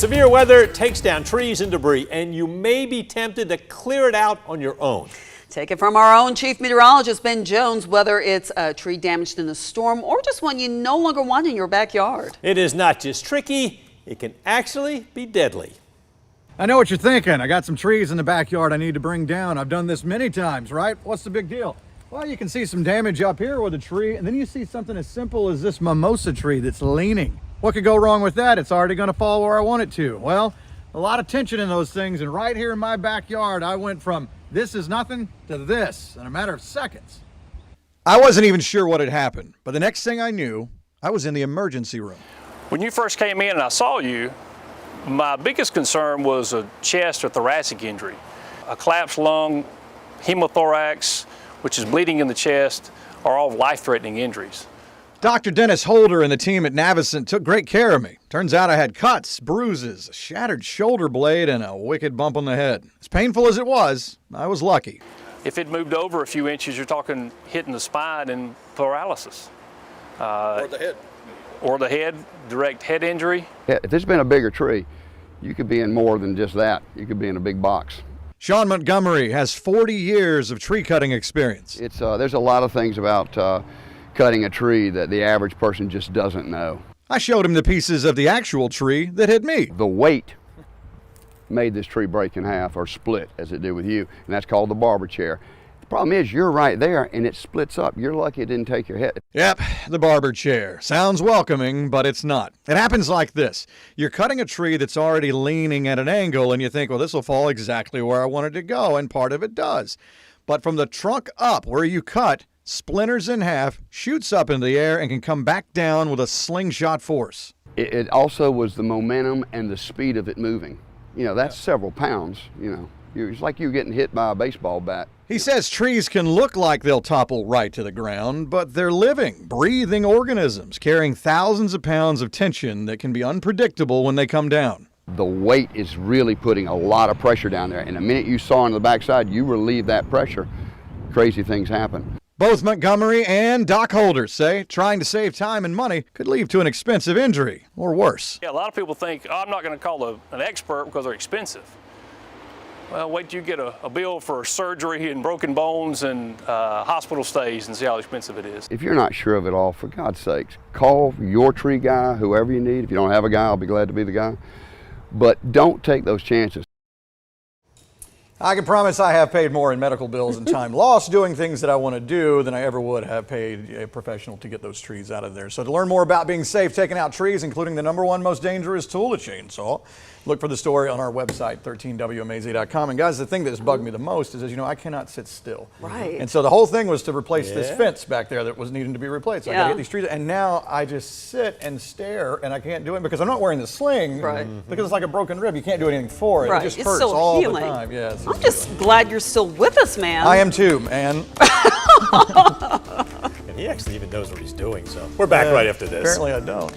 Severe weather takes down trees and debris, and you may be tempted to clear it out on your own. Take it from our own Chief Meteorologist Ben Jones, whether it's a tree damaged in a storm or just one you no longer want in your backyard. It is not just tricky, it can actually be deadly. I know what you're thinking. I got some trees in the backyard I need to bring down. I've done this many times, right? What's the big deal? Well, you can see some damage up here with a tree, and then you see something as simple as this mimosa tree that's leaning. What could go wrong with that? It's already going to fall where I want it to. Well, a lot of tension in those things, and right here in my backyard, I went from this is nothing to this in a matter of seconds. I wasn't even sure what had happened, but the next thing I knew, I was in the emergency room. When you first came in and I saw you, my biggest concern was a chest or thoracic injury. A collapsed lung, hemothorax, which is bleeding in the chest, are all life-threatening injuries. Dr. Dennis Holder and the team at Navicent took great care of me. Turns out I had cuts, bruises, a shattered shoulder blade, and a wicked bump on the head. As painful as it was, I was lucky. If it moved over a few inches, you're talking hitting the spine and paralysis. Or the head. Or the head, direct head injury. If it's been a bigger tree, you could be in more than just that. You could be in a big box. Sean Montgomery has 40 years of tree cutting experience. There's a lot of things about cutting a tree that the average person just doesn't know. I showed him the pieces of the actual tree that hit me. The weight made this tree break in half or split as it did with you, and that's called the barber chair. The problem is you're right there and it splits up. You're lucky it didn't take your head. Yep, the barber chair. Sounds welcoming, but it's not. It happens like this. You're cutting a tree that's already leaning at an angle and you think, well, this will fall exactly where I want it to go, and part of it does. But from the trunk up where you cut, splinters in half, shoots up into the air, and can come back down with a slingshot force. It also was the momentum and the speed of it moving. You know, that's several pounds, you know. It's like you getting hit by a baseball bat. He says trees can look like they'll topple right to the ground, but they're living, breathing organisms carrying thousands of pounds of tension that can be unpredictable when they come down. The weight is really putting a lot of pressure down there, and the minute you saw on the backside, you relieve that pressure, crazy things happen. Both Montgomery and Doc Holder say trying to save time and money could lead to an expensive injury, or worse. Yeah, a lot of people think, oh, I'm not going to call an expert because they're expensive. Well, wait till you get a bill for surgery and broken bones and hospital stays and see how expensive it is. If you're not sure of it all, for God's sakes, call your tree guy, whoever you need. If you don't have a guy, I'll be glad to be the guy. But don't take those chances. I can promise I have paid more in medical bills and time lost doing things that I want to do than I ever would have paid a professional to get those trees out of there. So to learn more about being safe taking out trees, including the #1 most dangerous tool, a chainsaw, look for the story on our website, 13wmaz.com. And guys, the thing that has bugged me the most is, you know, I cannot sit still. Right. And so the whole thing was to replace this fence back there that was needing to be replaced. So I got to get these trees, and now I just sit and stare, and I can't do it because I'm not wearing the sling. Right. Because it's like a broken rib. You can't do anything for it. Right. It just It's hurts still all healing. the time. Yeah, I'm just glad you're still with us, man. I am too, man. And he actually even knows what he's doing, so we're back right after this. Apparently I don't.